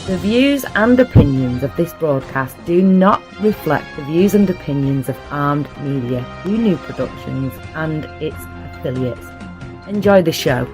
The views and opinions of this broadcast do not reflect the views and opinions of Armed Media, New Productions and its affiliates. Enjoy the show.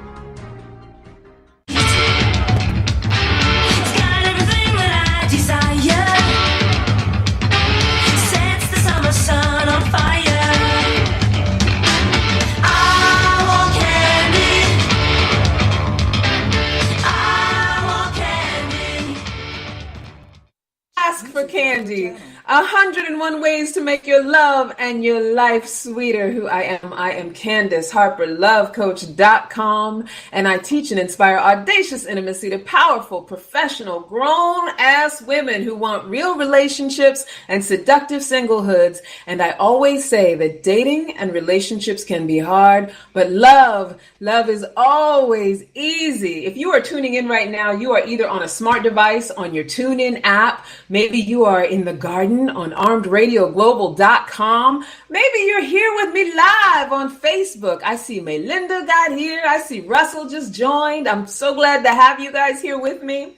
For candy, 101 ways to make your love and your life sweeter. Who I am Candice Harper, lovecoach.com, and I teach and inspire audacious intimacy to powerful, professional, grown-ass women who want real relationships and seductive singlehoods. And I always say that dating and relationships can be hard, but love is always easy. If you are tuning in right now, you are either on a smart device, on your TuneIn app, maybe you are in the garden on armedradioglobal.com. Maybe you're here with me live on Facebook. I see Melinda got here. I see Russell just joined. I'm so glad to have you guys here with me.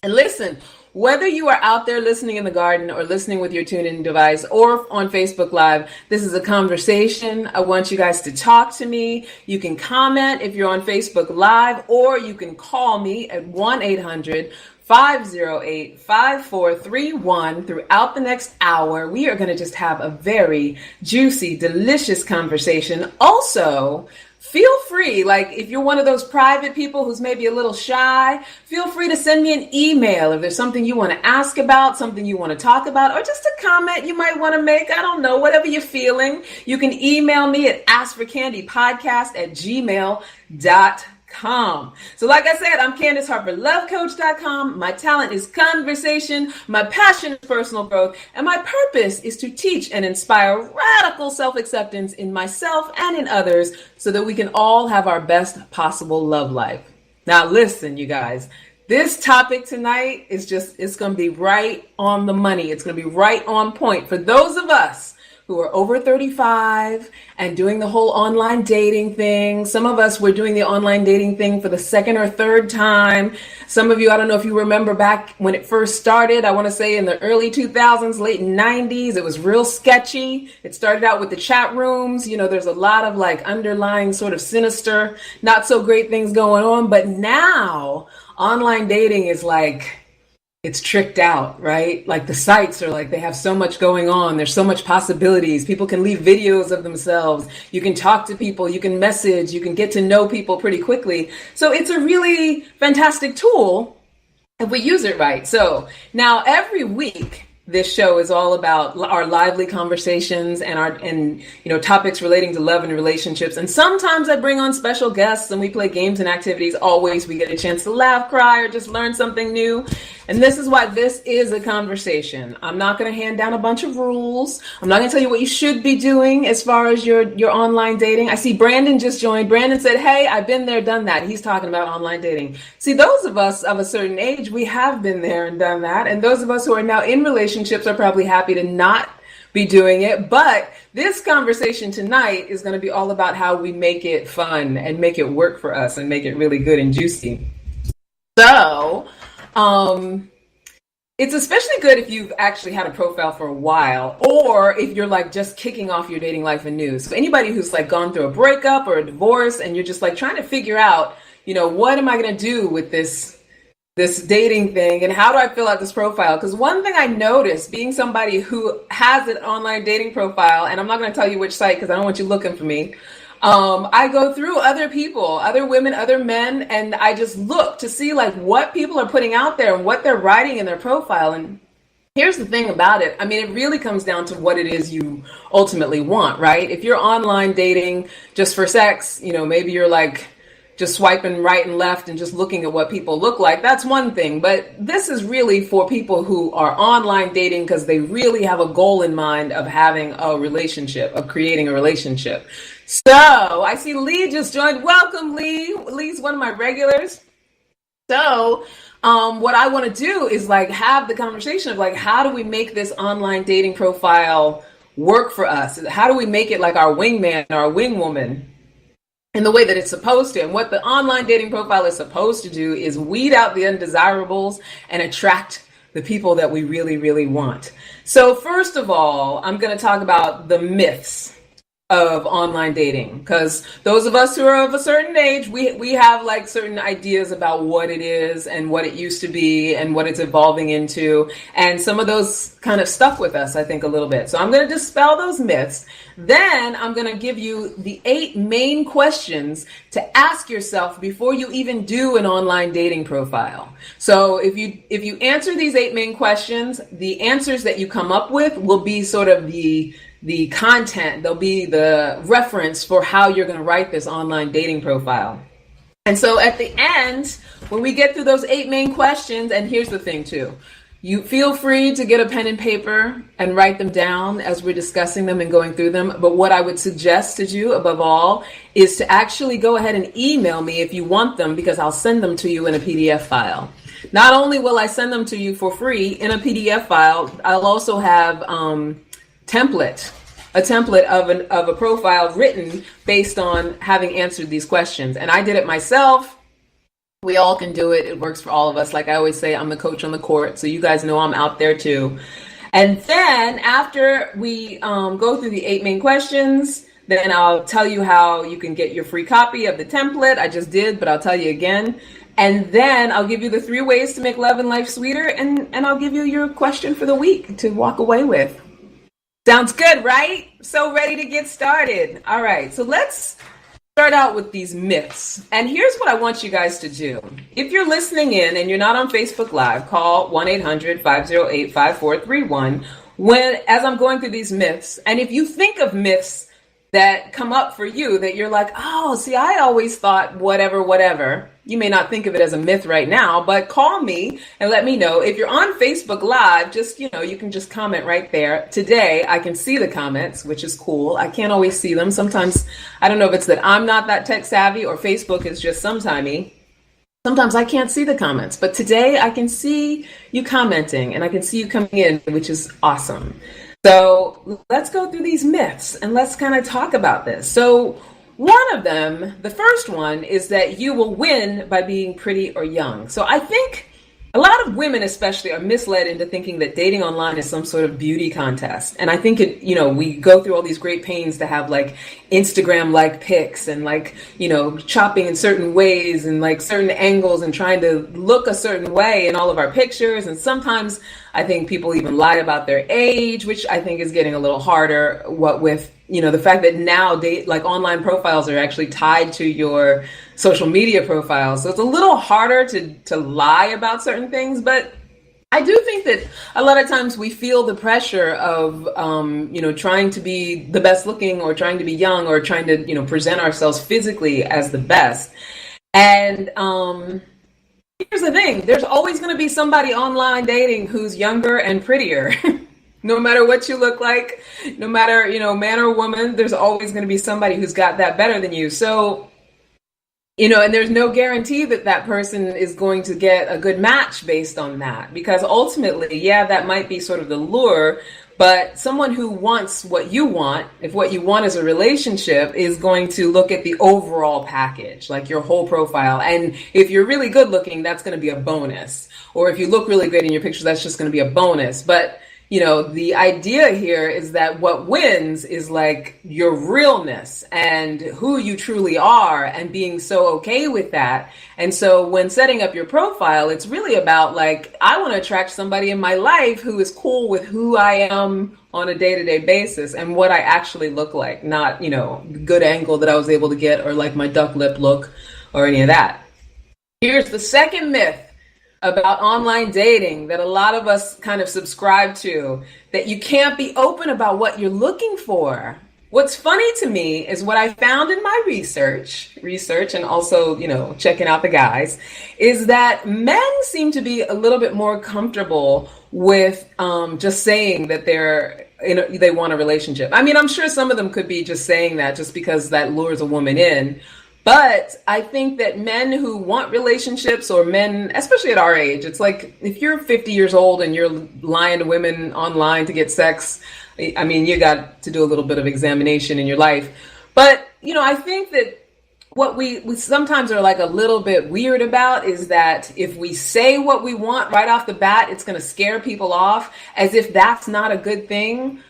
And listen, whether you are out there listening in the garden or listening with your TuneIn device or on Facebook Live, this is a conversation. I want you guys to talk to me. You can comment if you're on Facebook Live, or you can call me at 1-800-508-5431 throughout the next hour. We are going to just have a very juicy, delicious conversation. Also, feel free, like if you're one of those private people who's maybe a little shy, feel free to send me an email if there's something you want to ask about, something you want to talk about, or just a comment you might want to make. I don't know, whatever you're feeling. You can email me at askforcandypodcast@gmail.com. So like I said, I'm Candice Harper, lovecoach.com. My talent is conversation. My passion is personal growth. And my purpose is to teach and inspire radical self-acceptance in myself and in others so that we can all have our best possible love life. Now listen, you guys, this topic tonight is it's going to be right on the money. It's going to be right on point for those of us who are over 35 and doing the whole online dating thing. Some of us were doing the online dating thing for the second or third time. Some of you, I don't know if you remember back when it first started, I want to say in the early 2000s, late 90s, it was real sketchy. It started out with the chat rooms. You know, there's a lot of like underlying sort of sinister, not so great things going on. But now online dating is like, it's tricked out, right? Like the sites are like, they have so much going on. There's so much possibilities. People can leave videos of themselves. You can talk to people. You can message. You can get to know people pretty quickly. So it's a really fantastic tool if we use it right. So now every week, this show is all about our lively conversations and topics relating to love and relationships. And sometimes I bring on special guests and we play games and activities. Always we get a chance to laugh, cry, or just learn something new. And this is why this is a conversation. I'm not going to hand down a bunch of rules. I'm not going to tell you what you should be doing as far as your online dating. I see Brandon just joined. Brandon said, hey, I've been there, done that. He's talking about online dating. See, those of us of a certain age, we have been there and done that. And those of us who are now in relationships are probably happy to not be doing it. But this conversation tonight is going to be all about how we make it fun and make it work for us and make it really good and juicy. So, it's especially good if you've actually had a profile for a while, or if you're like just kicking off your dating life anew. So anybody who's like gone through a breakup or a divorce and you're just like trying to figure out, what am I going to do with this dating thing, and how do I fill out this profile? Because one thing I noticed, being somebody who has an online dating profile, and I'm not going to tell you which site because I don't want you looking for me. I go through other people, other women, other men, and I just look to see like what people are putting out there and what they're writing in their profile. And here's the thing about it. I mean, it really comes down to what it is you ultimately want, right? If you're online dating just for sex, maybe you're like just swiping right and left and just looking at what people look like. That's one thing. But this is really for people who are online dating because they really have a goal in mind of having a relationship, of creating a relationship. So I see Lee just joined. Welcome, Lee. Lee's one of my regulars. So what I want to do is like have the conversation of like, how do we make this online dating profile work for us? How do we make it like our wingman or our wingwoman? in the way that it's supposed to. And what the online dating profile is supposed to do is weed out the undesirables and attract the people that we really, really want. So first of all, I'm going to talk about the myths of online dating, because those of us who are of a certain age, we have like certain ideas about what it is and what it used to be and what it's evolving into. And some of those kind of stuck with us, I think, a little bit. So I'm going to dispel those myths. Then I'm going to give you the 8 main questions to ask yourself before you even do an online dating profile. So if you answer these 8 main questions, the answers that you come up with will be sort of the content. They'll be the reference for how you're going to write this online dating profile. And so at the end, when we get through those 8 main questions, and here's the thing too, you feel free to get a pen and paper and write them down as we're discussing them and going through them. But what I would suggest to you above all is to actually go ahead and email me if you want them, because I'll send them to you in a PDF file. Not only will I send them to you for free in a PDF file, I'll also have a template of a profile written based on having answered these questions. And I did it myself. We all can do it. It works for all of us. Like I always say, I'm the coach on the court, so you guys know I'm out there too. And then after we go through the 8 main questions, then I'll tell you how you can get your free copy of the template. I just did, but I'll tell you again. And then I'll give you the 3 ways to make love and life sweeter, and I'll give you your question for the week to walk away with. Sounds good, right? So ready to get started. All right, so let's start out with these myths. And here's what I want you guys to do. If you're listening in and you're not on Facebook Live, call 1-800-508-5431 as I'm going through these myths. And if you think of myths that come up for you that you're like, oh, see, I always thought whatever. You may not think of it as a myth right now, but call me and let me know. If you're on Facebook Live, just, you can just comment right there. Today, I can see the comments, which is cool. I can't always see them. Sometimes, I don't know if it's that I'm not that tech savvy or Facebook is just sometimey. Sometimes I can't see the comments, but today I can see you commenting and I can see you coming in, which is awesome. So let's go through these myths and let's kind of talk about this. So one of them, the first one, is that you will win by being pretty or young. So I think a lot of women especially are misled into thinking that dating online is some sort of beauty contest. And I think we go through all these great pains to have like Instagram-like pics and like, chopping in certain ways and like certain angles and trying to look a certain way in all of our pictures. And sometimes I think people even lie about their age, which I think is getting a little harder, what with the fact that now online profiles are actually tied to your social media profiles. So it's a little harder to lie about certain things, but I do think that a lot of times we feel the pressure of, trying to be the best looking or trying to be young or trying to, present ourselves physically as the best. And here's the thing, there's always going to be somebody online dating who's younger and prettier. No matter what you look like, no matter, man or woman, there's always going to be somebody who's got that better than you. So, and there's no guarantee that that person is going to get a good match based on that, because ultimately, yeah, that might be sort of the lure, but someone who wants what you want, if what you want is a relationship, is going to look at the overall package, like your whole profile. And if you're really good looking, that's going to be a bonus. Or if you look really great in your pictures, that's just going to be a bonus. But the idea here is that what wins is like your realness and who you truly are and being so okay with that. And so when setting up your profile, it's really about like, I want to attract somebody in my life who is cool with who I am on a day-to-day basis and what I actually look like, not, good angle that I was able to get or like my duck lip look or any of that. Here's the second myth about online dating that a lot of us kind of subscribe to, that you can't be open about what you're looking for. What's funny to me is what I found in my research and also, checking out the guys, is that men seem to be a little bit more comfortable with just saying that they want a relationship. I mean, I'm sure some of them could be just saying that just because that lures a woman in. But I think that men who want relationships, or men, especially at our age, it's like if you're 50 years old and you're lying to women online to get sex, I mean, you got to do a little bit of examination in your life. But, I think that what we sometimes are like a little bit weird about is that if we say what we want right off the bat, it's going to scare people off as if that's not a good thing.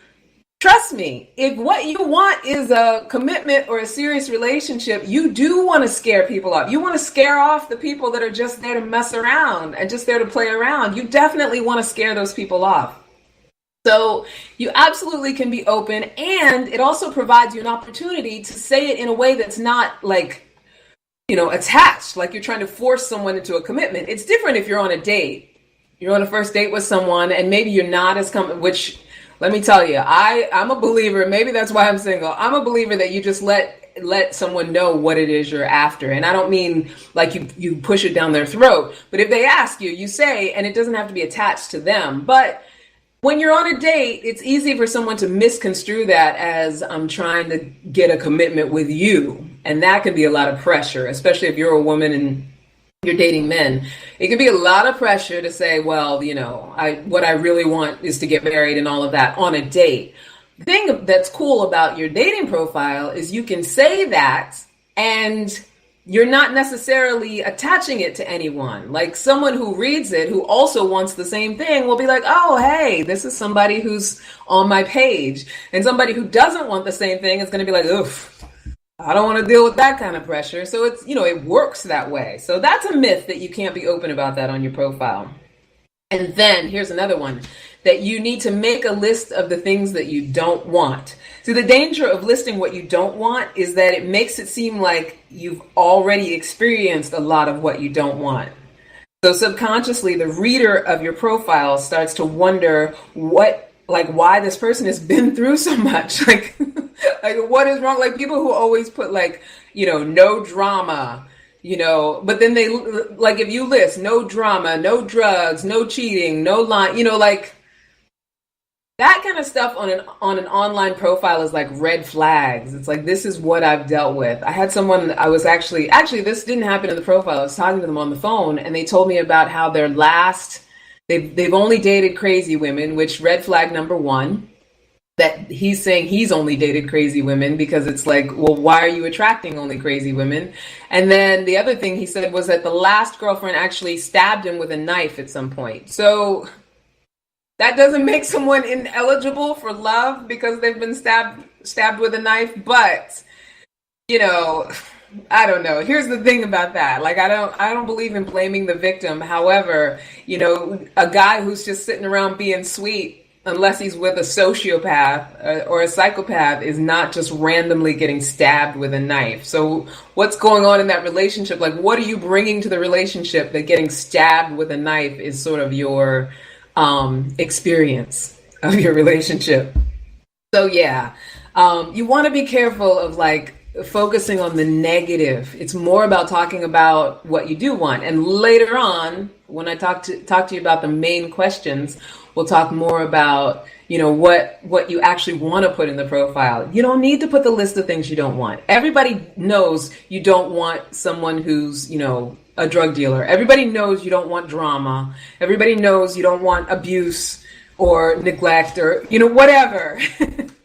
Trust me, if what you want is a commitment or a serious relationship, you do want to scare people off. You want to scare off the people that are just there to mess around and just there to play around. You definitely want to scare those people off. So you absolutely can be open, and it also provides you an opportunity to say it in a way that's not like, attached, like you're trying to force someone into a commitment. It's different if you're on a date. You're on a first date with someone and maybe you're not as which, let me tell you, I'm a believer, maybe that's why I'm single. I'm a believer that you just let someone know what it is you're after. And I don't mean like you push it down their throat, but if they ask you, you say, and it doesn't have to be attached to them. But when you're on a date, it's easy for someone to misconstrue that as I'm trying to get a commitment with you. And that can be a lot of pressure, especially if you're a woman and you're dating men. It can be a lot of pressure to say, well, what I really want is to get married and all of that on a date. The thing that's cool about your dating profile is you can say that and you're not necessarily attaching it to anyone. Like someone who reads it, who also wants the same thing, will be like, oh, hey, this is somebody who's on my page. And somebody who doesn't want the same thing is going to be like, oof, I don't want to deal with that kind of pressure. So it's, it works that way. So that's a myth that you can't be open about that on your profile. And then here's another one, that you need to make a list of the things that you don't want. So the danger of listing what you don't want is that it makes it seem like you've already experienced a lot of what you don't want. So subconsciously, the reader of your profile starts to wonder why this person has been through so much. Like what is wrong? Like people who always put no drama, but then they, like, if you list no drama, no drugs, no cheating, no lying, that kind of stuff on an online profile is like red flags. It's like, this is what I've dealt with. I had someone, I was actually this didn't happen in the profile. I was talking to them on the phone and they told me about how they've only dated crazy women, which red flag number one, that he's saying he's only dated crazy women, because it's like, well, why are you attracting only crazy women? And then the other thing he said was that the last girlfriend actually stabbed him with a knife at some point. So that doesn't make someone ineligible for love because they've been stabbed with a knife. But, I don't know. Here's the thing about that. Like, I don't believe in blaming the victim. However, a guy who's just sitting around being sweet, unless he's with a sociopath or a psychopath, is not just randomly getting stabbed with a knife. So what's going on in that relationship? Like, what are you bringing to the relationship that getting stabbed with a knife is sort of your experience of your relationship? So yeah, you want to be careful of focusing on the negative. It's more about talking about what you do want. And later on, when I talk to you about the main questions, we'll talk more about, what you actually want to put in the profile. You don't need to put the list of things you don't want. Everybody knows you don't want someone who's, a drug dealer. Everybody knows you don't want drama. Everybody knows you don't want abuse or neglect or, whatever.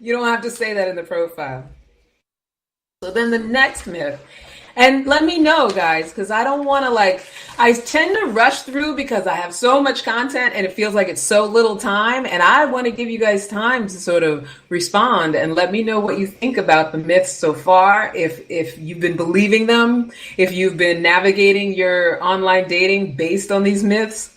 You don't have to say that in the profile. So then the next myth, and let me know, guys, because I don't want to I tend to rush through because I have so much content and it feels like it's so little time. And I want to give you guys time to sort of respond and let me know what you think about the myths so far. If you've been believing them, if you've been navigating your online dating based on these myths.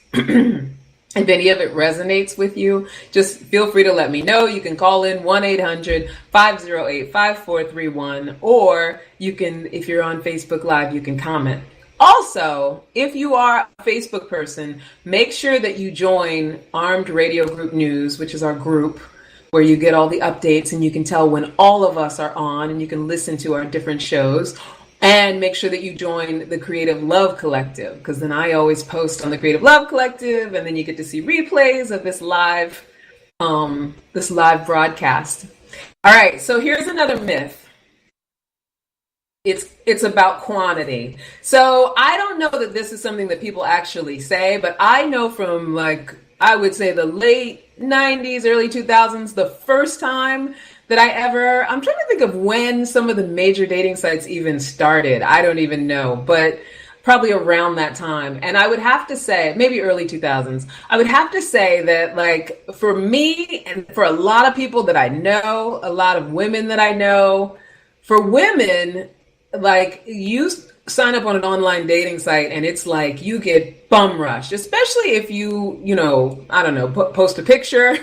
If any of it resonates with you, just feel free to let me know. You can call in 1-800-508-5431, or you can, if you're on Facebook Live, you can comment. Also, if you are a Facebook person, make sure that you join Armed Radio Group News, which is our group where you get all the updates and you can tell when all of us are on and you can listen to our different shows. And make sure that you join the Creative Love Collective, because then I always post on the Creative Love Collective, and then you get to see replays of this live broadcast. All right, so here's another myth. It's about quantity. So I don't know that this is something that people actually say, but I know from I would say the late 90s, early 2000s, the first time I'm trying to think of when some of the major dating sites even started. I don't even know, but probably around that time. And I would have to say, maybe early 2000s, I would have to say that, like, for me and for a lot of people that I know, a lot of women that I know, for women, like, you sign up on an online dating site and it's like you get bum rushed, especially if I don't know, post a picture.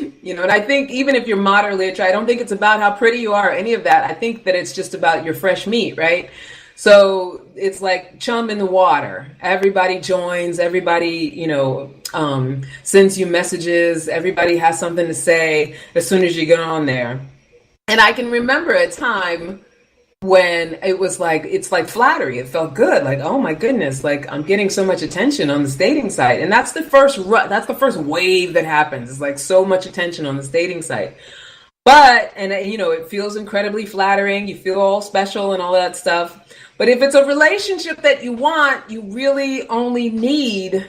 And I think even if you're moderately attractive, I don't think it's about how pretty you are or any of that. I think that it's just about your fresh meat, right? So it's like chum in the water. Everybody joins, everybody, sends you messages. Everybody has something to say as soon as you get on there. And I can remember a time when it was like, it's like flattery. It felt good. Like, oh my goodness, like I'm getting so much attention on this dating site. And that's the first wave that happens. It's like so much attention on this dating site. But, it feels incredibly flattering. You feel all special and all that stuff. But if it's a relationship that you want, you really only need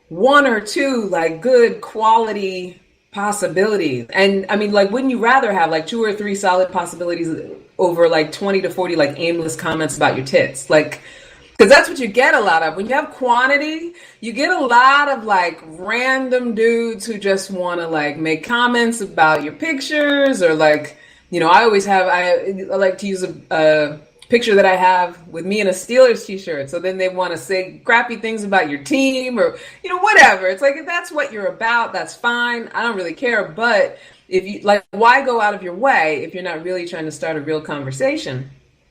one or two like good quality possibilities. And I mean, like, wouldn't you rather have like 2 or 3 solid possibilities over like 20 to 40 like aimless comments about your tits? Like, because that's what you get a lot of. When you have quantity, you get a lot of like random dudes who just want to like make comments about your pictures, or like, I like to use a picture that I have with me in a Steelers t-shirt. So then they want to say crappy things about your team or, whatever. It's like, if that's what you're about, that's fine. I don't really care. But if you like, why go out of your way if you're not really trying to start a real conversation?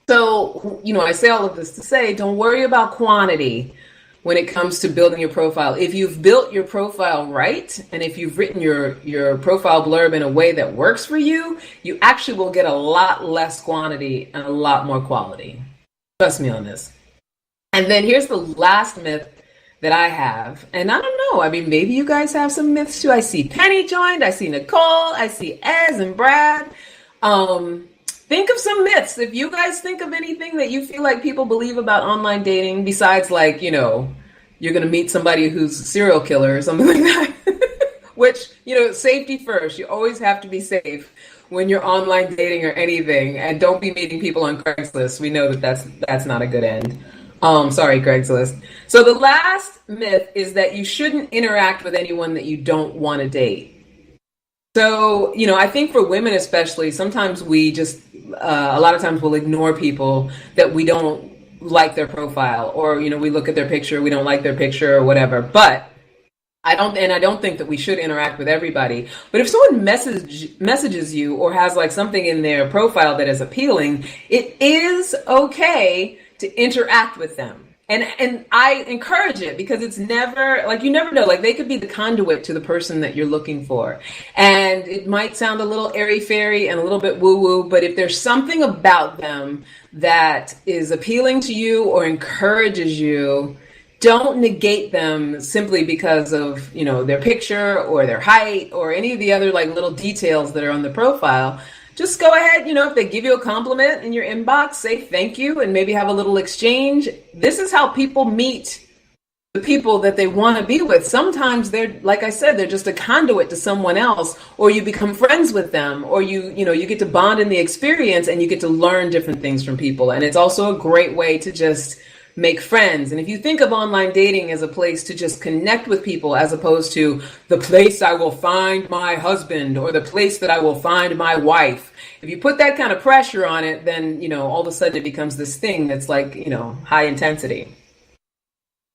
So, I say all of this to say, don't worry about quantity when it comes to building your profile. If you've built your profile right, and if you've written your profile blurb in a way that works for you, you actually will get a lot less quantity and a lot more quality. Trust me on this. And then here's the last myth that I have. And I don't know, I mean, maybe you guys have some myths too. I see Penny joined, I see Nicole, I see Ez and Brad. Think of some myths. If you guys think of anything that you feel like people believe about online dating, besides like, you're going to meet somebody who's a serial killer or something like that, which, safety first. You always have to be safe when you're online dating or anything, and don't be meeting people on Craigslist. We know that that's not a good end. Sorry, Craigslist. So the last myth is that you shouldn't interact with anyone that you don't want to date. So, I think for women especially, sometimes we just, a lot of times we'll ignore people that we don't like their profile, or, we look at their picture, we don't like their picture or whatever. But I don't think that we should interact with everybody. But if someone messages you or has like something in their profile that is appealing, it is okay to interact with them. And I encourage it, because it's never, like, you never know, like, they could be the conduit to the person that you're looking for. And it might sound a little airy-fairy and a little bit woo-woo, but if there's something about them that is appealing to you or encourages you, don't negate them simply because of, their picture or their height or any of the other, like, little details that are on the profile. Just go ahead, if they give you a compliment in your inbox, say thank you and maybe have a little exchange. This is how people meet the people that they want to be with. Sometimes they're, like I said, they're just a conduit to someone else, or you become friends with them, or you get to bond in the experience and you get to learn different things from people. And it's also a great way to just make friends. And if you think of online dating as a place to just connect with people, as opposed to the place I will find my husband or the place that I will find my wife, if you put that kind of pressure on it, then, all of a sudden it becomes this thing that's like, high intensity.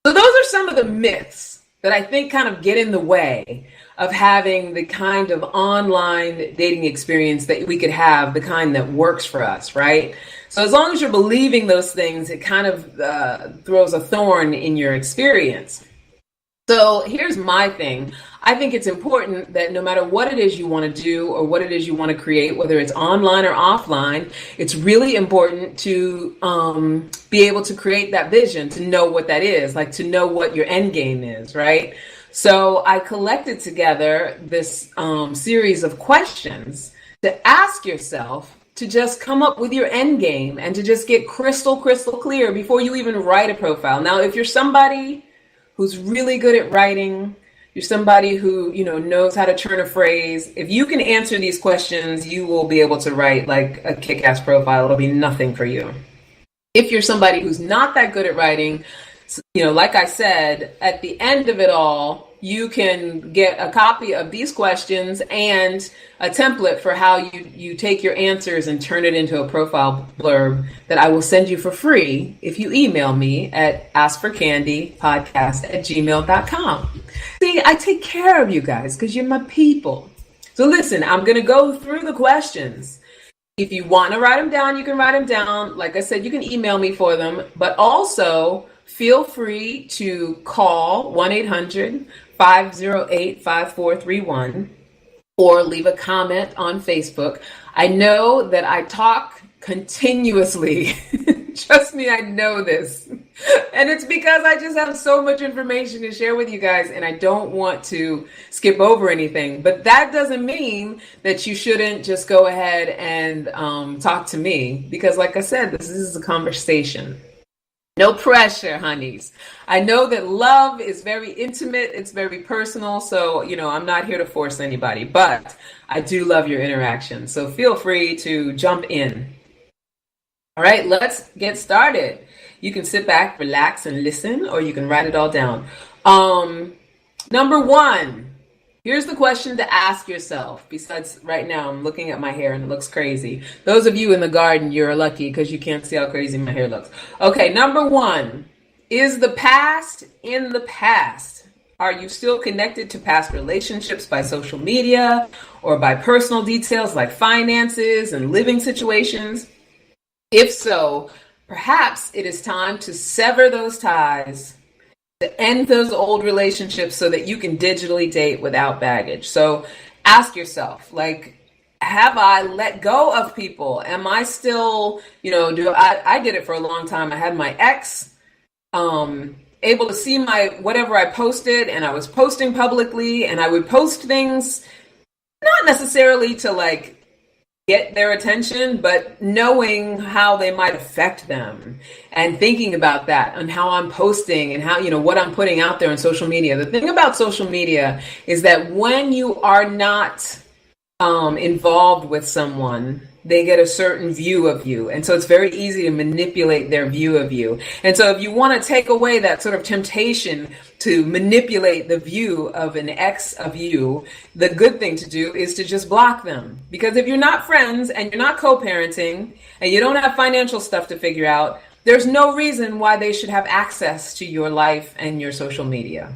So those are some of the myths that I think kind of get in the way of having the kind of online dating experience that we could have, the kind that works for us, right? So as long as you're believing those things, it kind of throws a thorn in your experience. So here's my thing. I think it's important that no matter what it is you want to do or what it is you want to create, whether it's online or offline, it's really important to be able to create that vision, to know what that is, like to know what your end game is, right? So I collected together this series of questions to ask yourself, to just come up with your end game and to just get crystal clear before you even write a profile. Now, if you're somebody who's really good at writing, You're somebody who, knows how to turn a phrase. If you can answer these questions, you will be able to write like a kick-ass profile. It'll be nothing for you. If you're somebody who's not that good at writing, like I said, at the end of it all, you can get a copy of these questions and a template for how you take your answers and turn it into a profile blurb that I will send you for free if you email me at askforcandypodcast@gmail.com. See, I take care of you guys because you're my people. So listen, I'm going to go through the questions. If you want to write them down, you can write them down. Like I said, you can email me for them, but also feel free to call 1-800-508-5431 or leave a comment on Facebook. I know that I talk continuously. Trust me, I know this. And it's because I just have so much information to share with you guys, and I don't want to skip over anything. But that doesn't mean that you shouldn't just go ahead and talk to me, because like I said, this is a conversation. No pressure, honeys. I know that love is very intimate. It's very personal. So, I'm not here to force anybody, but I do love your interaction. So feel free to jump in. All right, let's get started. You can sit back, relax, and listen, or you can write it all down. Number one, here's the question to ask yourself. Besides, right now, I'm looking at my hair and it looks crazy. Those of you in the garden, you're lucky because you can't see how crazy my hair looks. Okay, number one, is the past in the past? Are you still connected to past relationships by social media or by personal details like finances and living situations? If so, perhaps it is time to sever those ties, to end those old relationships so that you can digitally date without baggage. So ask yourself, have I let go of people? Am I still, I did it for a long time. I had my ex able to see whatever I posted, and I was posting publicly, and I would post things not necessarily to get their attention, but knowing how they might affect them and thinking about that and how I'm posting and how, what I'm putting out there on social media. The thing about social media is that when you are not involved with someone, they get a certain view of you. And so it's very easy to manipulate their view of you. And so if you want to take away that sort of temptation to manipulate the view of an ex of you, the good thing to do is to just block them. Because if you're not friends and you're not co-parenting and you don't have financial stuff to figure out, there's no reason why they should have access to your life and your social media.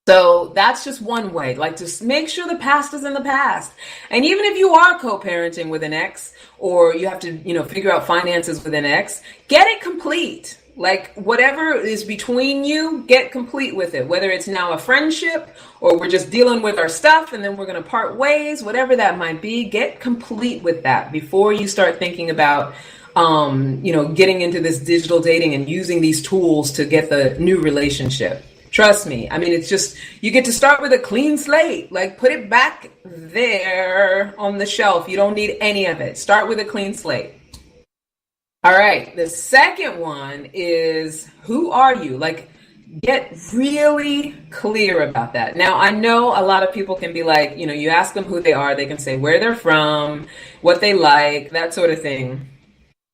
So that's just one way, just make sure the past is in the past. And even if you are co-parenting with an ex, or you have to, figure out finances with an ex, get it complete. Whatever is between you, get complete with it. Whether it's now a friendship or we're just dealing with our stuff and then we're going to part ways, whatever that might be, get complete with that before you start thinking about, getting into this digital dating and using these tools to get the new relationship. Trust me. I mean, it's just, you get to start with a clean slate. Put it back there on the shelf. You don't need any of it. Start with a clean slate. All right. The second one is, who are you? Get really clear about that. Now, I know a lot of people can be you ask them who they are. They can say where they're from, what they like, that sort of thing.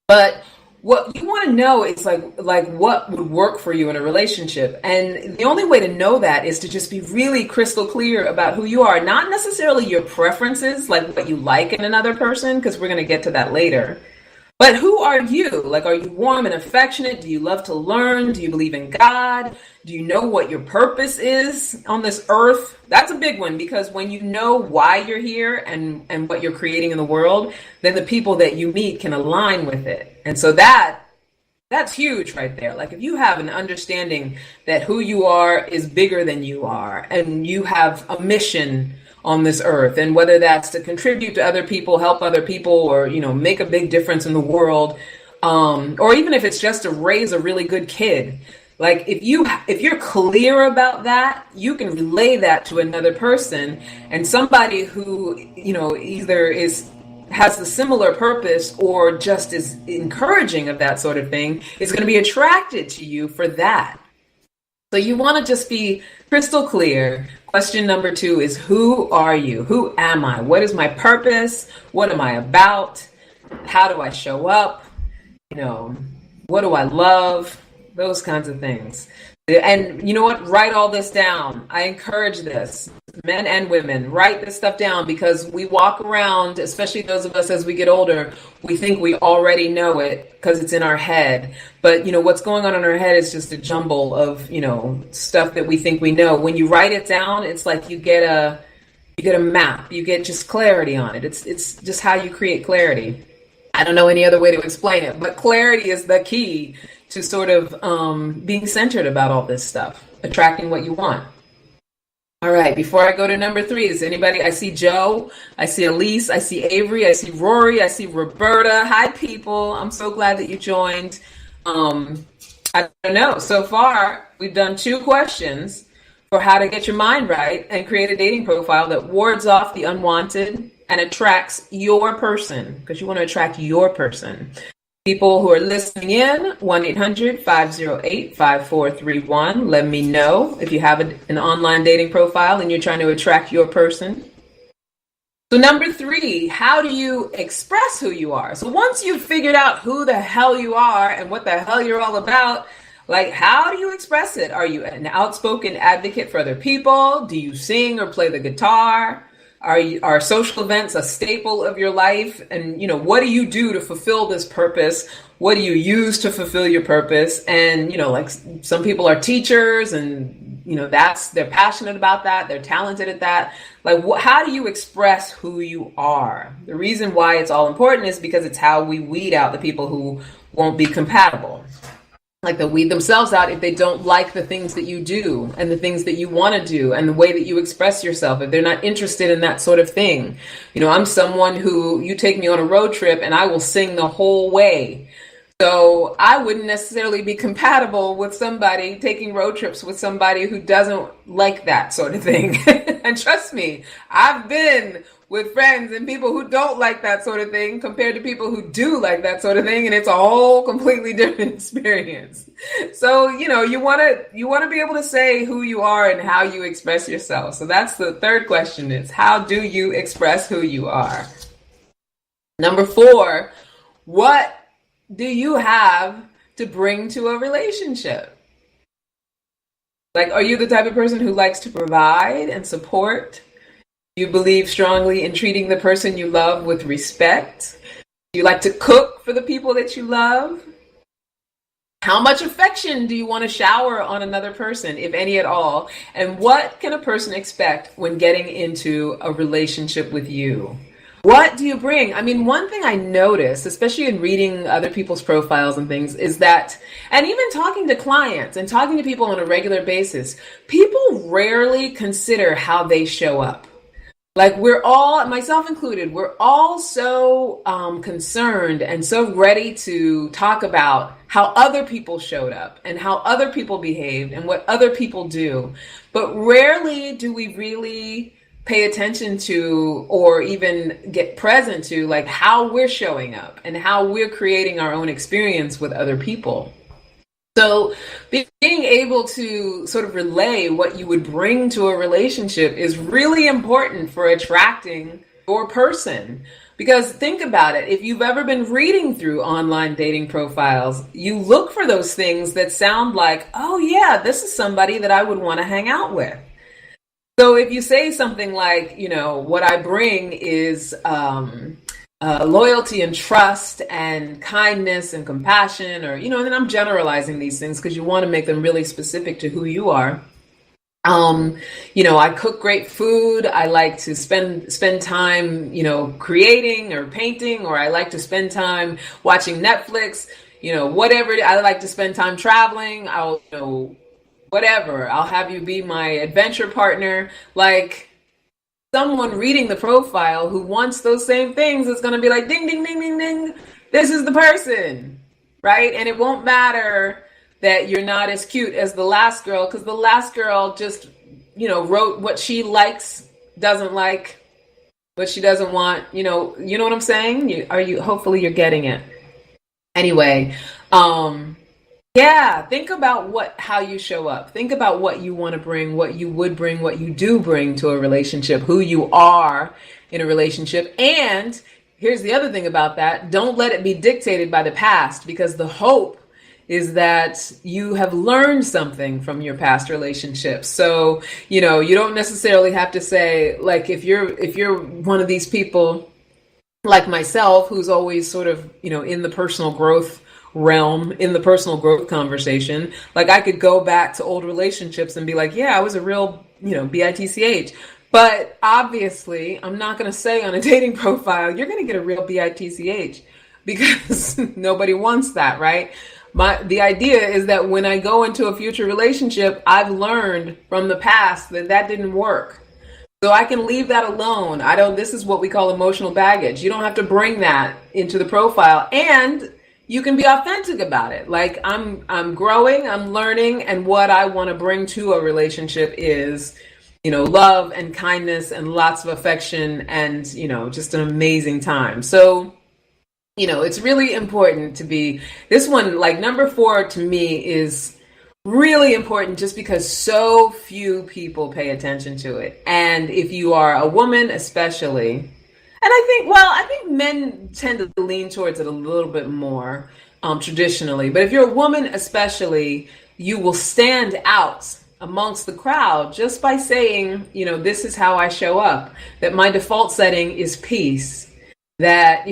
But what you want to know is what would work for you in a relationship. And the only way to know that is to just be really crystal clear about who you are, not necessarily your preferences, what you like in another person, because we're going to get to that later. But who are you? Are you warm and affectionate? Do you love to learn? Do you believe in God? Do you know what your purpose is on this earth? That's a big one, because when you know why you're here and what you're creating in the world, then the people that you meet can align with it. And so that's huge right there. If you have an understanding that who you are is bigger than you are, and you have a mission on this earth, and whether that's to contribute to other people, help other people, or make a big difference in the world, or even if it's just to raise a really good kid. If you're clear about that, you can relay that to another person, and somebody who either has the similar purpose or just is encouraging of that sort of thing is going to be attracted to you for that. So you want to just be crystal clear. Question number 2 is, who are you? Who am I? What is my purpose? What am I about? How do I show up? What do I love? Those kinds of things. And you know what? Write all this down. I encourage this. Men and women, write this stuff down, because we walk around, especially those of us as we get older, we think we already know it because it's in our head. But, what's going on in our head is just a jumble of, stuff that we think we know. When you write it down, it's like you get a map. You get just clarity on it. It's just how you create clarity. I don't know any other way to explain it, but clarity is the key to sort of being centered about all this stuff, attracting what you want. All right, before I go to number 3, is anybody? I see Joe, I see Elise, I see Avery, I see Rory, I see Roberta. Hi, people. I'm so glad that you joined. I don't know. So far, we've done 2 questions for how to get your mind right and create a dating profile that wards off the unwanted and attracts your person, because you want to attract your person. People who are listening in, 1-800-508-5431. Let me know if you have an online dating profile and you're trying to attract your person. So number 3, how do you express who you are? So once you've figured out who the hell you are and what the hell you're all about, how do you express it? Are you an outspoken advocate for other people? Do you sing or play the guitar? Are social events a staple of your life? And, what do you do to fulfill this purpose? What do you use to fulfill your purpose? And, some people are teachers and, they're passionate about that. They're talented at that. How do you express who you are? The reason why it's all important is because it's how we weed out the people who won't be compatible. They'll weed themselves out if they don't like the things that you do and the things that you want to do and the way that you express yourself, if they're not interested in that sort of thing. I'm someone who, you take me on a road trip and I will sing the whole way. So I wouldn't necessarily be compatible with somebody taking road trips with somebody who doesn't like that sort of thing. And trust me, I've been with friends and people who don't like that sort of thing compared to people who do like that sort of thing, and it's a whole completely different experience. So, you want to be able to say who you are and how you express yourself. So that's the 3rd question, is how do you express who you are? Number 4, what do you have to bring to a relationship? Are you the type of person who likes to provide and support? Do you believe strongly in treating the person you love with respect? Do you like to cook for the people that you love? How much affection do you want to shower on another person, if any at all? And what can a person expect when getting into a relationship with you? What do you bring? I mean, one thing I notice, especially in reading other people's profiles and things, is that, and even talking to clients and talking to people on a regular basis, people rarely consider how they show up. We're all, myself included, we're all so concerned and so ready to talk about how other people showed up and how other people behaved and what other people do. But rarely do we really pay attention to or even get present to how we're showing up and how we're creating our own experience with other people. So being able to sort of relay what you would bring to a relationship is really important for attracting your person. Because think about it, if you've ever been reading through online dating profiles, you look for those things that sound like, oh yeah, this is somebody that I would want to hang out with. So if you say something like, what I bring is loyalty and trust and kindness and compassion, or, and then I'm generalizing these things because you want to make them really specific to who you are. I cook great food. I like to spend time, creating or painting, or I like to spend time watching Netflix, whatever. I like to spend time traveling. Whatever. I'll have you be my adventure partner. Someone reading the profile who wants those same things is going to be like, ding, ding, ding, ding, ding. This is the person, right? And it won't matter that you're not as cute as the last girl, because the last girl just, wrote what she likes, doesn't like, what she doesn't want. You know what I'm saying? Hopefully you're getting it. Anyway, Yeah, think about how you show up. Think about what you want to bring, what you would bring, what you do bring to a relationship, who you are in a relationship. And here's the other thing about that. Don't let it be dictated by the past, because the hope is that you have learned something from your past relationships. So, you don't necessarily have to say, like, if you're one of these people like myself, who's always sort of, in the personal growth realm, in the personal growth conversation, like I could go back to old relationships and be like, yeah, I was a real, bitch. But obviously, I'm not going to say on a dating profile, you're going to get a real bitch, because nobody wants that, right? The idea is that when I go into a future relationship, I've learned from the past that didn't work. So I can leave that alone. This is what we call emotional baggage. You don't have to bring that into the profile, and you can be authentic about it. Like, I'm growing, I'm learning, and what I want to bring to a relationship is, love and kindness and lots of affection and, just an amazing time. So, it's really important to be this one. Like, number 4 to me is really important, just because so few people pay attention to it. And if you are a woman, especially, and I think men tend to lean towards it a little bit more, traditionally. But if you're a woman, especially, you will stand out amongst the crowd just by saying, this is how I show up, that my default setting is peace, that,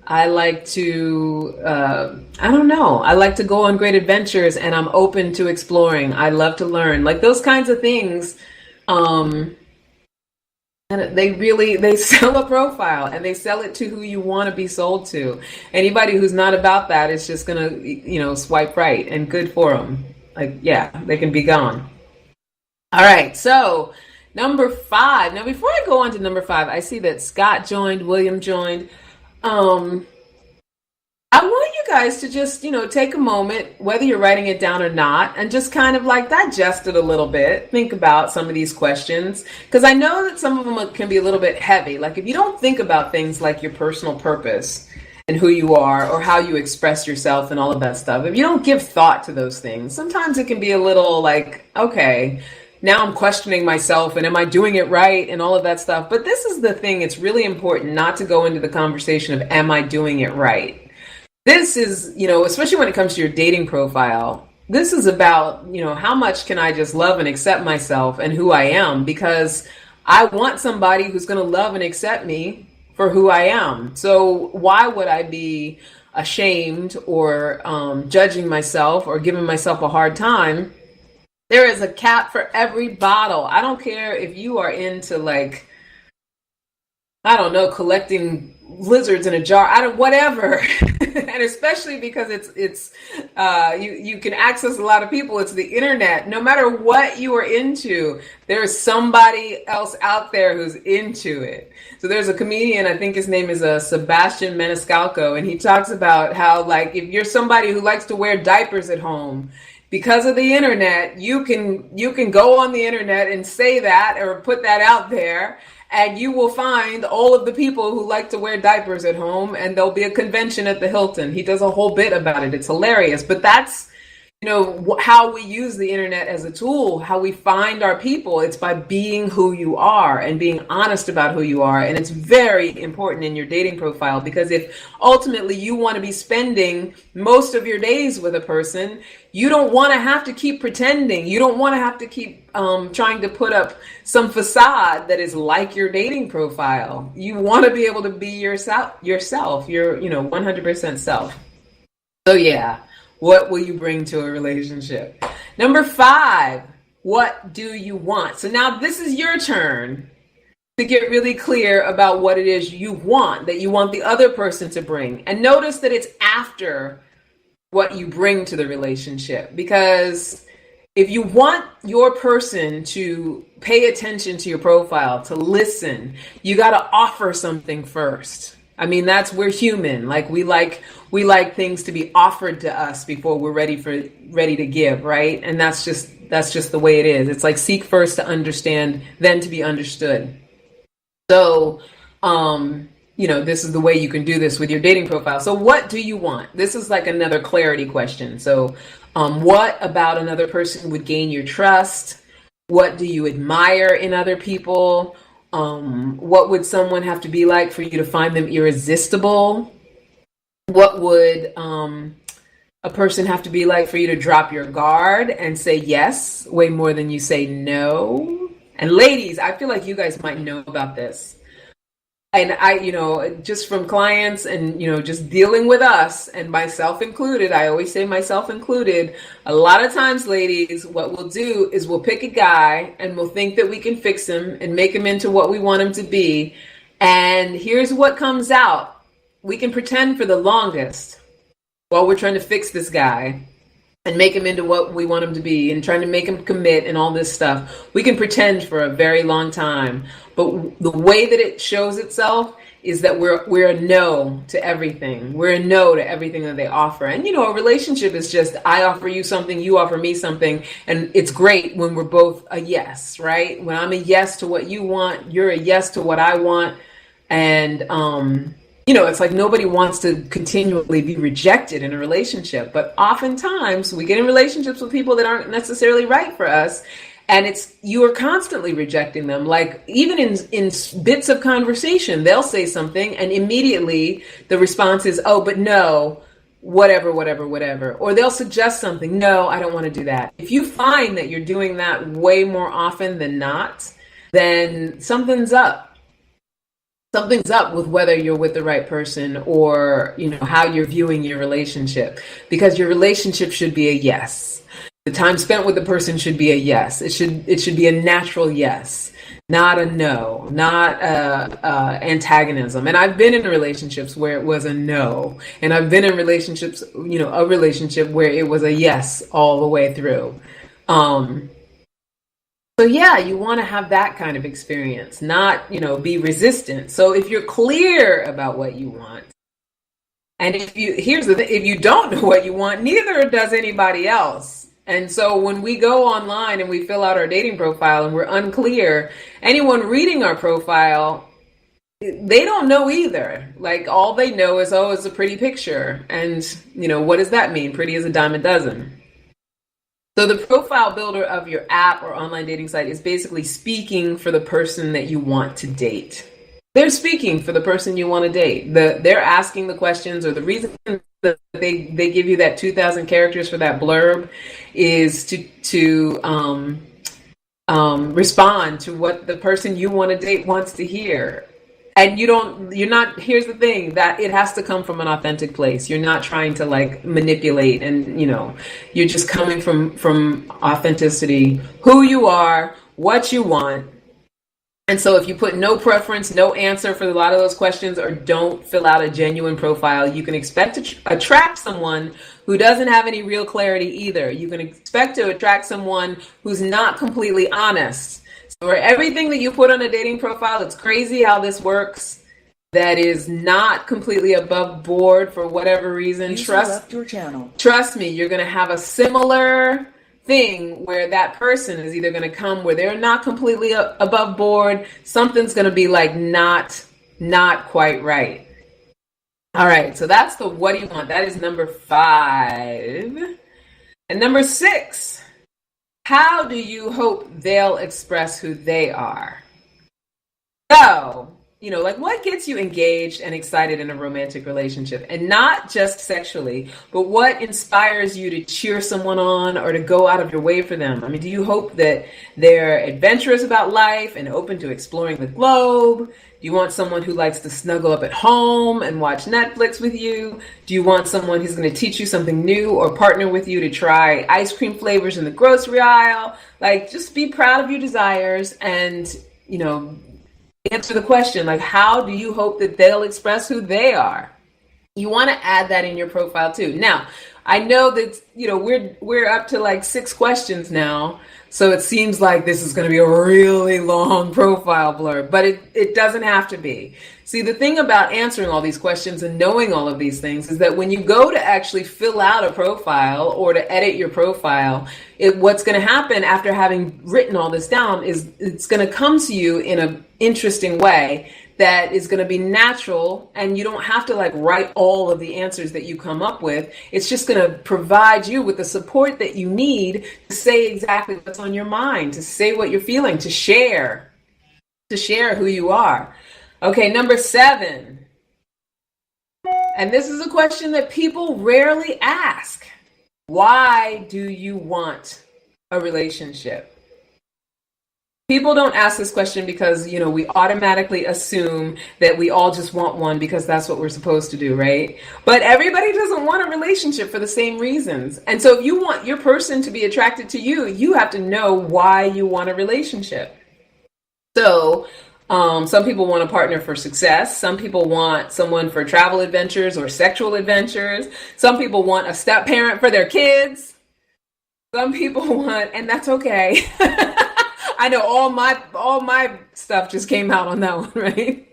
I like to, I like to go on great adventures, and I'm open to exploring. I love to learn, like those kinds of things. And they sell a profile, and they sell it to who you want to be sold to. Anybody who's not about that is just going to, swipe right, and good for them. Like, yeah, they can be gone. All right. So number 5. Now, before I go on to number 5, I see that Scott joined, William joined. I want you guys to just, take a moment, whether you're writing it down or not, and just kind of like digest it a little bit. Think about some of these questions, because I know that some of them can be a little bit heavy. Like, if you don't think about things like your personal purpose and who you are, or how you express yourself and all of that stuff, if you don't give thought to those things, sometimes it can be a little like, okay, now I'm questioning myself, and am I doing it right, and all of that stuff. But this is the thing. It's really important not to go into the conversation of, am I doing it right? This is, especially when it comes to your dating profile, this is about, how much can I just love and accept myself and who I am? Because I want somebody who's going to love and accept me for who I am. So why would I be ashamed or judging myself or giving myself a hard time? There is a cap for every bottle. I don't care if you are into, like, I don't know, collecting lizards in a jar, whatever. And especially because it's you can access a lot of people. It's the internet. No matter what you are into, there's somebody else out there who's into it. So there's a comedian, I think his name is Sebastian Maniscalco, and he talks about how, like, if you're somebody who likes to wear diapers at home, because of the internet, you can go on the internet and say that or put that out there, and you will find all of the people who like to wear diapers at home, and there'll be a convention at the Hilton. He does a whole bit about it. It's hilarious. But that's, how we use the internet as a tool, how we find our people. It's by being who you are and being honest about who you are. And it's very important in your dating profile, because if ultimately you want to be spending most of your days with a person, you don't want to have to keep pretending. You don't want to have to keep trying to put up some facade that is like your dating profile. You want to be able to be yourself, your 100% self. So yeah. What will you bring to a relationship? Number 5, what do you want? So now this is your turn to get really clear about what it is you want, that you want the other person to bring. And notice that it's after what you bring to the relationship. Because if you want your person to pay attention to your profile, to listen, you got to offer something first. I mean, we're human. Like, we like things to be offered to us before we're ready to give, right? And that's just the way it is. It's like, seek first to understand, then to be understood. So, this is the way you can do this with your dating profile. So what do you want? This is like another clarity question. So what about another person would gain your trust? What do you admire in other people? What would someone have to be like for you to find them irresistible? What would a person have to be like for you to drop your guard and say yes way more than you say no? And ladies, I feel like you guys might know about this. And I, just from clients and, just dealing with us and myself included, I always say myself included, a lot of times, ladies, what we'll do is we'll pick a guy and we'll think that we can fix him and make him into what we want him to be. And here's what comes out. We can pretend for the longest while we're trying to fix this guy and make him into what we want him to be and trying to make him commit and all this stuff. We can pretend for a very long time. But the way that it shows itself is that we're a no to everything. We're a no to everything that they offer. And, a relationship is just, I offer you something, you offer me something. And it's great when we're both a yes, right? When I'm a yes to what you want, you're a yes to what I want. And, it's like nobody wants to continually be rejected in a relationship. But oftentimes we get in relationships with people that aren't necessarily right for us. And you are constantly rejecting them. Like even in bits of conversation, they'll say something and immediately the response is, oh, but no, whatever. Or they'll suggest something. No, I don't want to do that. If you find that you're doing that way more often than not, then something's up. Something's up with whether you're with the right person or, how you're viewing your relationship, because your relationship should be a yes. The time spent with the person should be a yes. It should be a natural yes, not a no, not antagonism. And I've been in relationships where it was a no, and I've been in relationships, a relationship where it was a yes all the way through. So yeah, you want to have that kind of experience, not, be resistant. So if you're clear about what you want, and here's the thing, if you don't know what you want, neither does anybody else. And so when we go online and we fill out our dating profile and we're unclear, anyone reading our profile, they don't know either. Like all they know is, oh, it's a pretty picture. And, what does that mean? Pretty as a dime a dozen. So the profile builder of your app or online dating site is basically speaking for the person that you want to date. They're speaking for the person you want to date. They're asking the questions, or the reason that they give you that 2,000 characters for that blurb is to respond to what the person you want to date wants to hear. And here's the thing, that it has to come from an authentic place. You're not trying to manipulate and, you're just coming from authenticity, who you are, what you want. And so if you put no preference, no answer for a lot of those questions, or don't fill out a genuine profile, you can expect to attract someone who doesn't have any real clarity either. You can expect to attract someone who's not completely honest. So everything that you put on a dating profile, it's crazy how this works, that is not completely above board for whatever reason. Trust me, you're going to have a similar thing where that person is either going to come where they're not completely above board. Something's going to be not quite right. All right. So that's the what do you want? That is number 5. And number 6, how do you hope they'll express who they are? So, what gets you engaged and excited in a romantic relationship? And not just sexually, but what inspires you to cheer someone on or to go out of your way for them? I mean, do you hope that they're adventurous about life and open to exploring the globe? Do you want someone who likes to snuggle up at home and watch Netflix with you? Do you want someone who's going to teach you something new or partner with you to try ice cream flavors in the grocery aisle? Just be proud of your desires and, answer the question, how do you hope that they'll express who they are? You want to add that in your profile too. Now, I know that, we're up to 6 questions now. So it seems like this is going to be a really long profile blurb, but it doesn't have to be. See, the thing about answering all these questions and knowing all of these things is that when you go to actually fill out a profile or to edit your profile, what's going to happen after having written all this down is it's going to come to you in an interesting way that is going to be natural, and you don't have to like write all of the answers that you come up with. It's just going to provide you with the support that you need to say exactly what's on your mind, to say what you're feeling, to share who you are. Okay, number 7. And this is a question that people rarely ask. Why do you want a relationship? People don't ask this question because, we automatically assume that we all just want one because that's what we're supposed to do, right? But everybody doesn't want a relationship for the same reasons. And so if you want your person to be attracted to you, you have to know why you want a relationship. So some people want a partner for success. Some people want someone for travel adventures or sexual adventures. Some people want a step parent for their kids. Some people want, and that's okay. I know all my stuff just came out on that one, right?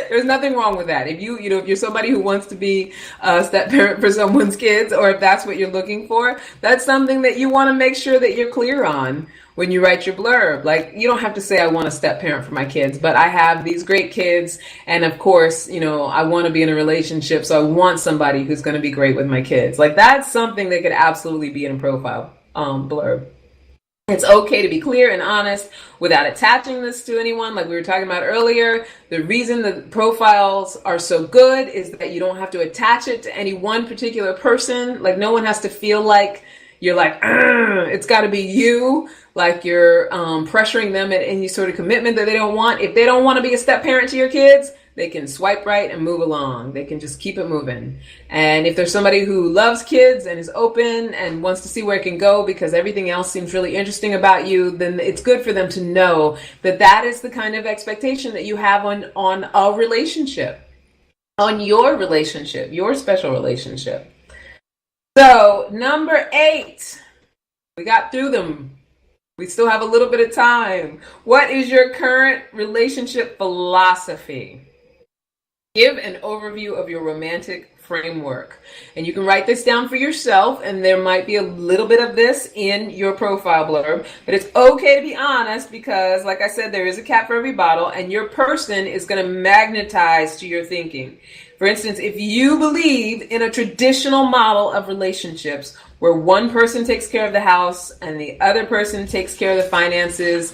There's nothing wrong with that. If if you're somebody who wants to be a step parent for someone's kids, or if that's what you're looking for, that's something that you want to make sure that you're clear on when you write your blurb. Like, you don't have to say, I want a step parent for my kids, but I have these great kids. And of course, I want to be in a relationship. So I want somebody who's going to be great with my kids. Like, that's something that could absolutely be in a profile blurb. It's okay to be clear and honest without attaching this to anyone. Like we were talking about earlier, the reason the profiles are so good is that you don't have to attach it to any one particular person. Like, no one has to feel like you're like, it's got to be you, like you're pressuring them at any sort of commitment that they don't want. If they don't want to be a step parent to your kids, they can swipe right and move along. They can just keep it moving. And if there's somebody who loves kids and is open and wants to see where it can go because everything else seems really interesting about you, then it's good for them to know that that is the kind of expectation that you have on a relationship, on your relationship, your special relationship. So number 8, we got through them. We still have a little bit of time. What is your current relationship philosophy? Give an overview of your romantic framework. And you can write this down for yourself, and there might be a little bit of this in your profile blurb. But it's okay to be honest because, like I said, there is a cap for every bottle, and your person is going to magnetize to your thinking. For instance, if you believe in a traditional model of relationships where one person takes care of the house and the other person takes care of the finances,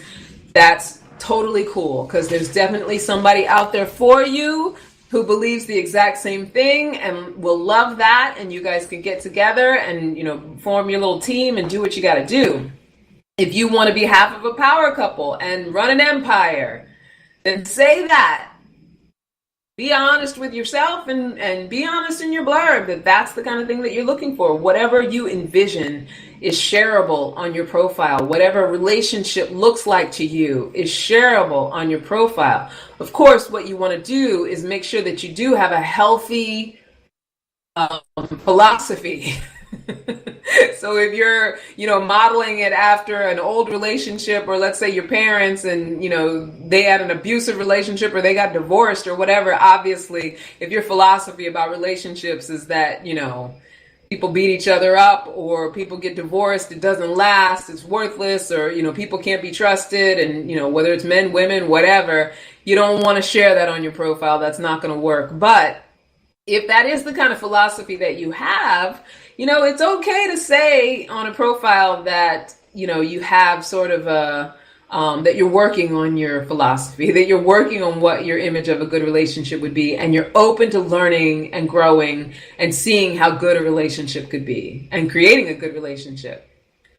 that's totally cool because there's definitely somebody out there for you who believes the exact same thing and will love that, and you guys can get together and form your little team and do what you got to do. If you want to be half of a power couple and run an empire, then say that. Be honest with yourself and be honest in your blurb that that's the kind of thing that you're looking for. Whatever you envision is shareable on your profile. Whatever relationship looks like to you is shareable on your profile. Of course, what you want to do is make sure that you do have a healthy philosophy. So if you're, modeling it after an old relationship, or let's say your parents and, they had an abusive relationship or they got divorced or whatever, obviously, if your philosophy about relationships is that, people beat each other up or people get divorced, it doesn't last, it's worthless, or, people can't be trusted, and, whether it's men, women, whatever, you don't want to share that on your profile. That's not going to work. But if that is the kind of philosophy that you have, it's okay to say on a profile that, you have sort of that you're working on your philosophy, that you're working on what your image of a good relationship would be, and you're open to learning and growing and seeing how good a relationship could be and creating a good relationship.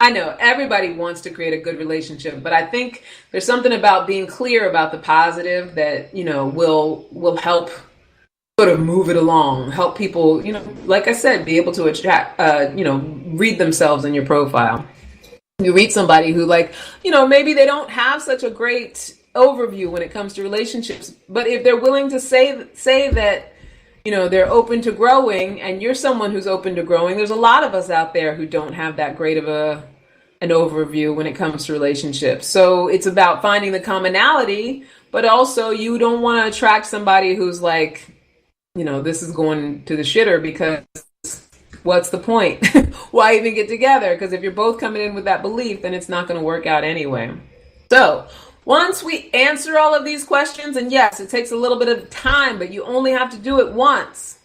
I know everybody wants to create a good relationship, but I think there's something about being clear about the positive that, will help sort of move it along, help people, like I said, be able to attract, read themselves in your profile. You read somebody who maybe they don't have such a great overview when it comes to relationships, but if they're willing to say that, they're open to growing, and you're someone who's open to growing, there's a lot of us out there who don't have that great of an overview when it comes to relationships. So it's about finding the commonality, but also you don't want to attract somebody who's like, this is going to the shitter, because what's the point? Why even get together? Because if you're both coming in with that belief, then it's not going to work out anyway. So Once we answer all of these questions, and yes, it takes a little bit of time, but you only have to do it once.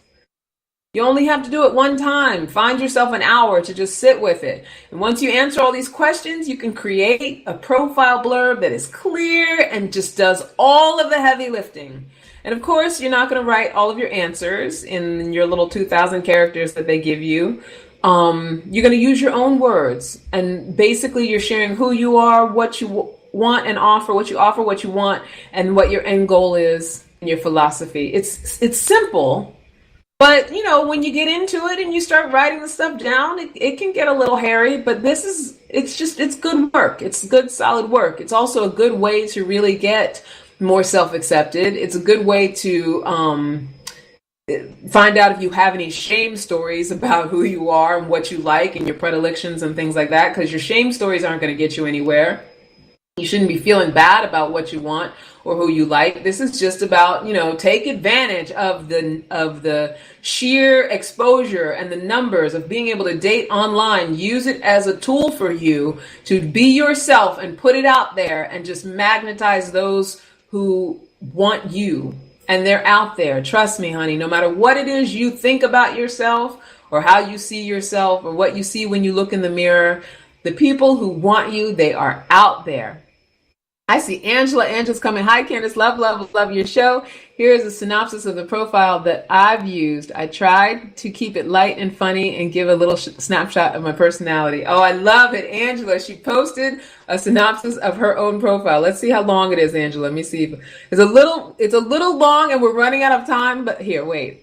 You only have to do it one time. Find yourself an hour to just sit with it. And once you answer all these questions, you can create a profile blurb that is clear and just does all of the heavy lifting. And of course, you're not going to write all of your answers in your little 2,000 characters that they give you. You're going to use your own words. And basically, you're sharing who you are, what you want and offer, what you want, and what your end goal is and your philosophy. It's simple. But, when you get into it and you start writing the stuff down, it can get a little hairy, but it's good work. It's good, solid work. It's also a good way to really get more self-accepted. It's a good way to find out if you have any shame stories about who you are and what you like and your predilections and things like that, because your shame stories aren't going to get you anywhere. You shouldn't be feeling bad about what you want or who you like. This is just about, take advantage of the sheer exposure and the numbers of being able to date online. Use it as a tool for you to be yourself and put it out there and just magnetize those who want you. And they're out there. Trust me, honey, no matter what it is you think about yourself or how you see yourself or what you see when you look in the mirror, the people who want you, they are out there. I see Angela. Angela's coming. Hi, Candice. Love your show. Here's a synopsis of the profile that I've used. I tried to keep it light and funny and give a little snapshot of my personality. Oh, I love it. Angela, she posted a synopsis of her own profile. Let's see how long it is, Angela. Let me see. It's a little long and we're running out of time, but here, wait.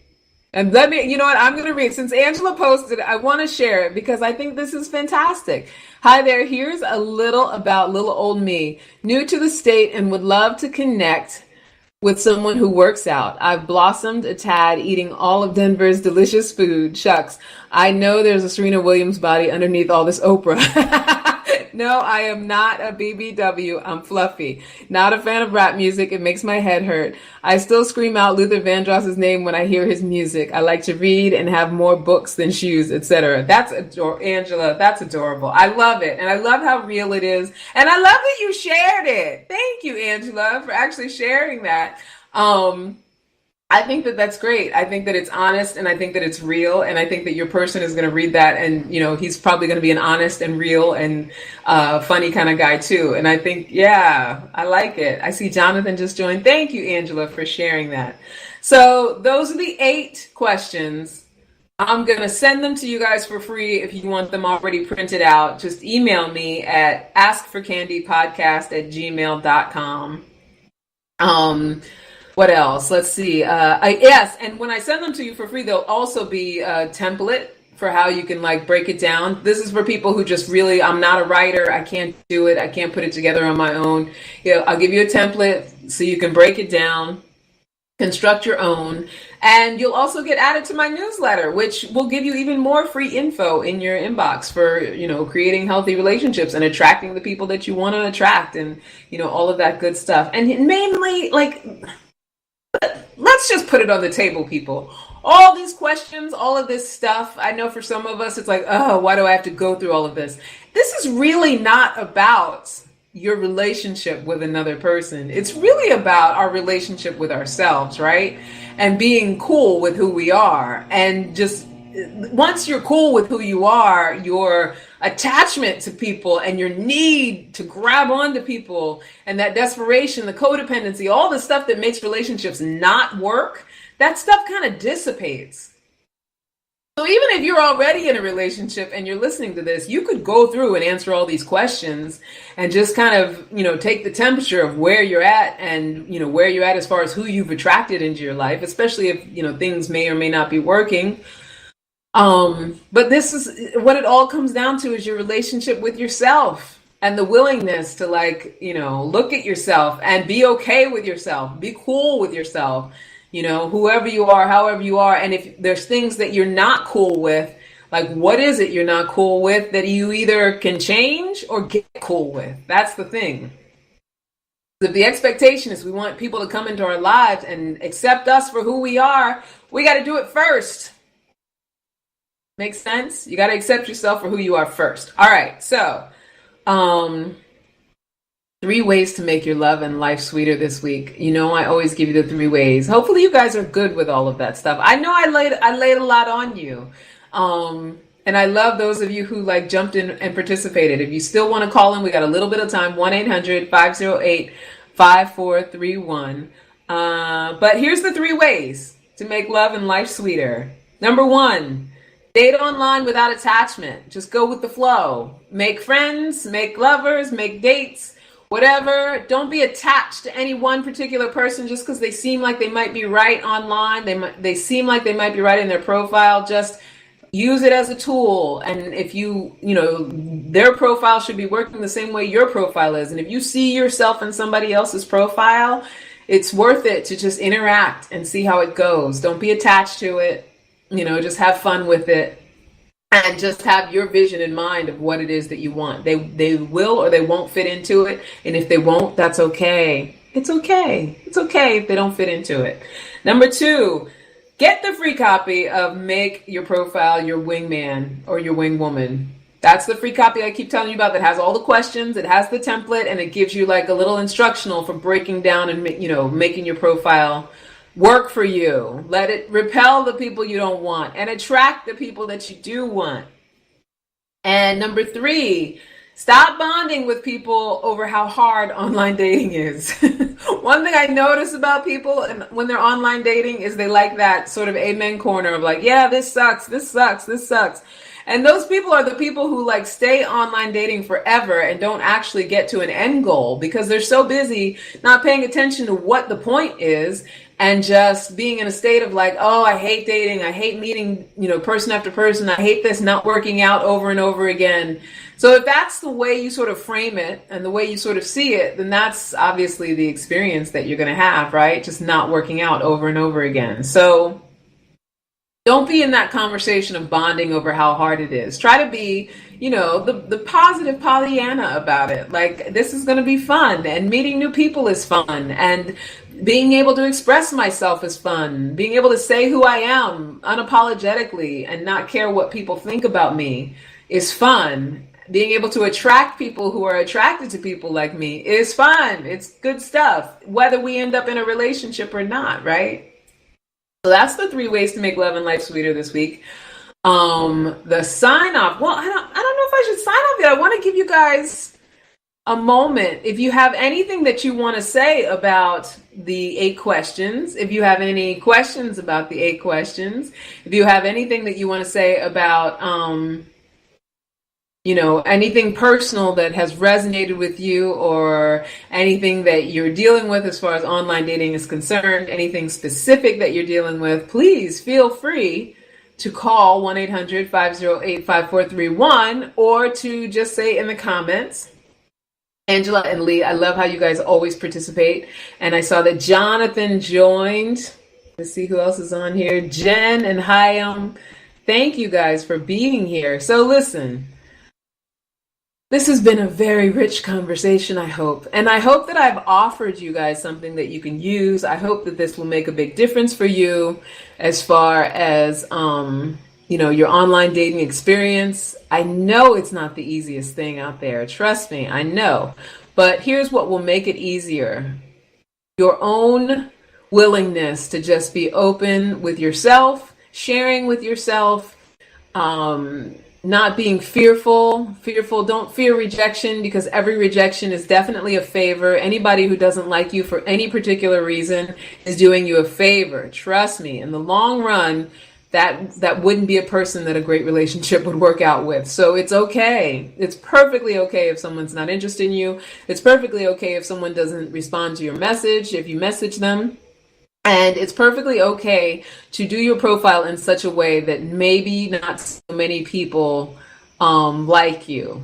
And you know what, I'm going to read. Since Angela posted it, I want to share it because I think this is fantastic. Hi there, here's a little about little old me. New to the state and would love to connect with someone who works out. I've blossomed a tad eating all of Denver's delicious food. Shucks, I know there's a Serena Williams body underneath all this Oprah. No, I am not a BBW. I'm fluffy. Not a fan of rap music. It makes my head hurt. I still scream out Luther Vandross's name when I hear his music. I like to read and have more books than shoes, etc. That's Angela. That's adorable. I love it. And I love how real it is. And I love that you shared it. Thank you, Angela, for actually sharing that. I think that that's great. I think that it's honest and I think that it's real. And I think that your person is going to read that and, he's probably going to be an honest and real and funny kind of guy too. And I think, yeah, I like it. I see Jonathan just joined. Thank you, Angela, for sharing that. So those are the 8 questions. I'm going to send them to you guys for free if you want them already printed out. Just email me at askforcandypodcast@gmail.com. What else? Let's see. Yes, and when I send them to you for free, there'll also be a template for how you can break it down. This is for people who just really, I'm not a writer. I can't do it. I can't put it together on my own. I'll give you a template so you can break it down, construct your own, and you'll also get added to my newsletter, which will give you even more free info in your inbox for, creating healthy relationships and attracting the people that you want to attract and, all of that good stuff. And mainly, let's just put it on the table, people. All these questions, all of this stuff, I know for some of us, it's like, oh, why do I have to go through all of this? This is really not about your relationship with another person. It's really about our relationship with ourselves, right? And being cool with who we are. And just once you're cool with who you are, your attachment to people and your need to grab onto people and that desperation, the codependency, all the stuff that makes relationships not work, that stuff kind of dissipates. So even if you're already in a relationship and you're listening to this, you could go through and answer all these questions and just kind of, take the temperature of where you're at and, where you're at as far as who you've attracted into your life, especially if, things may or may not be working. But this is what it all comes down to is your relationship with yourself and the willingness to look at yourself and be okay with yourself, be cool with yourself. Whoever you are, however you are. And if there's things that you're not cool with, what is it you're not cool with that you either can change or get cool with? That's the thing. If the expectation is we want people to come into our lives and accept us for who we are, we got to do it first. Makes sense? You got to accept yourself for who you are first. All right. So, 3 ways to make your love and life sweeter this week. You know, I always give you the 3 ways. Hopefully you guys are good with all of that stuff. I know I laid a lot on you. And I love those of you who like jumped in and participated. If you still want to call in, we got a little bit of time, 1-800-508-5431. But here's the 3 ways to make love and life sweeter. Number 1, date online without attachment. Just go with the flow. Make friends, make lovers, make dates, whatever. Don't be attached to any one particular person just because they seem like they might be right online. They seem like they might be right in their profile. Just use it as a tool. And if their profile should be working the same way your profile is. And if you see yourself in somebody else's profile, it's worth it to just interact and see how it goes. Don't be attached to it. Just have fun with it. And just have your vision in mind of what it is that you want. They will or they won't fit into it. And if they won't, that's okay. It's okay. It's okay if they don't fit into it. Number 2, get the free copy of Make Your Profile Your Wingman or Your Wingwoman. That's the free copy I keep telling you about that has all the questions. It has the template and it gives you like a little instructional for breaking down and making your profile work for you. Let it repel the people you don't want and attract the people that you do want. And number 3, stop bonding with people over how hard online dating is. One thing I notice about people when they're online dating is they like that sort of amen corner of like, yeah, this sucks, this sucks, this sucks. And those people are the people who like stay online dating forever and don't actually get to an end goal because they're so busy not paying attention to what the point is and just being in a state of like, oh, I hate dating. I hate meeting, person after person. I hate this not working out over and over again. So if that's the way you sort of frame it and the way you sort of see it, then that's obviously the experience that you're going to have, right? Just not working out over and over again. So don't be in that conversation of bonding over how hard it is. Try to be, the positive Pollyanna about it. Like, this is going to be fun, and meeting new people is fun, and being able to express myself is fun. Being able to say who I am unapologetically and not care what people think about me is fun. Being able to attract people who are attracted to people like me is fun. It's good stuff, whether we end up in a relationship or not, right? So that's the 3 ways to make love and life sweeter this week. The sign off. Well, I don't know if I should sign off yet. I want to give you guys a moment. If you have anything that you want to say about the 8 questions, if you have any questions about the 8 questions, if you have anything that you want to say about, anything personal that has resonated with you or anything that you're dealing with as far as online dating is concerned, anything specific that you're dealing with, please feel free to call 1-800-508-5431 or to just say in the comments. Angela and Lee, I love how you guys always participate. And I saw that Jonathan joined. Let's see who else is on here. Jen and Hyam. Thank you guys for being here. So listen. This has been a very rich conversation, I hope. And I hope that I've offered you guys something that you can use. I hope that this will make a big difference for you as far as, your online dating experience. I know it's not the easiest thing out there. Trust me, I know. But here's what will make it easier. Your own willingness to just be open with yourself, sharing with yourself, not being fearful. Don't fear rejection because every rejection is definitely a favor. Anybody who doesn't like you for any particular reason is doing you a favor. Trust me, in the long run, that wouldn't be a person that a great relationship would work out with. So it's okay. It's perfectly okay if someone's not interested in you. It's perfectly okay if someone doesn't respond to your message, if you message them. And it's perfectly okay to do your profile in such a way that maybe not so many people like you.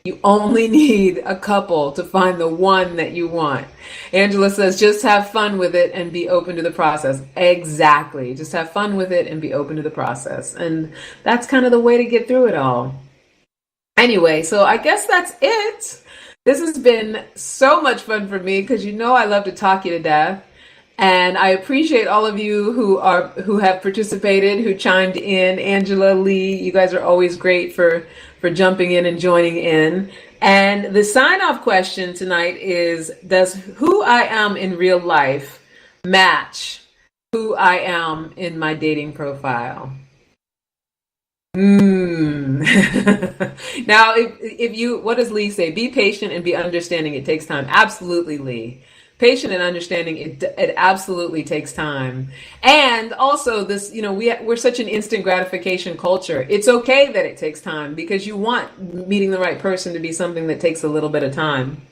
You only need a couple to find the one that you want. Angela says, just have fun with it and be open to the process. Exactly. Just have fun with it and be open to the process. And that's kind of the way to get through it all. Anyway, so I guess that's it. This has been so much fun for me because I love to talk you to death. And I appreciate all of you who have participated, who chimed in. Angela, Lee, you guys are always great for jumping in and joining in. And the sign-off question tonight is, does who I am in real life match who I am in my dating profile? Now, if you, what does Lee say? Be patient and be understanding. It takes time. Absolutely, Lee. Patient and understanding, it absolutely takes time. And also this, we're such an instant gratification culture. It's okay that it takes time because you want meeting the right person to be something that takes a little bit of time.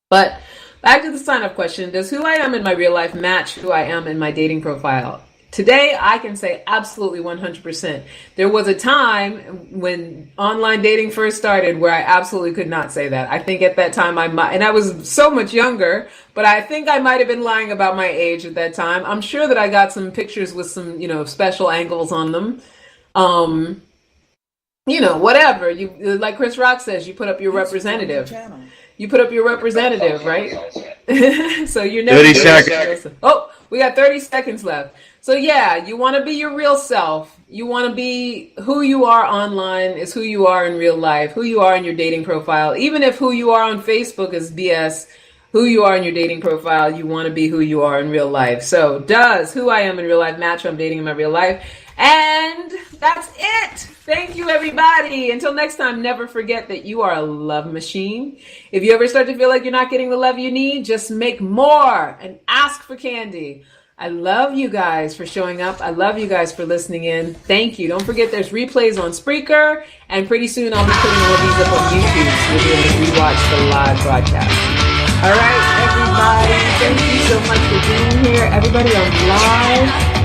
But back to the sign-up question, does who I am in my real life match who I am in my dating profile? Today, I can say absolutely 100%. There was a time when online dating first started where I absolutely could not say that. I think at that time and I was so much younger, but I think I might have been lying about my age at that time. I'm sure that I got some pictures with some, special angles on them. Whatever. You, like Chris Rock says, you put up your representative. You put up your representative, right? So you're never 30 seconds. Oh, we got 30 seconds left. So yeah, you want to be your real self. You want to be who you are online is who you are in real life, who you are in your dating profile. Even if who you are on Facebook is BS, who you are in your dating profile, you want to be who you are in real life. So does who I am in real life match who I'm dating in my real life? And that's it. Thank you, everybody. Until next time, never forget that you are a love machine. If you ever start to feel like you're not getting the love you need, just make more and ask for Candy. I love you guys for showing up. I love you guys for listening in. Thank you. Don't forget there's replays on Spreaker, and pretty soon I'll be putting all of these up on YouTube so you'll be able to rewatch the live broadcast. All right, everybody. Thank you so much for being here. Everybody on live.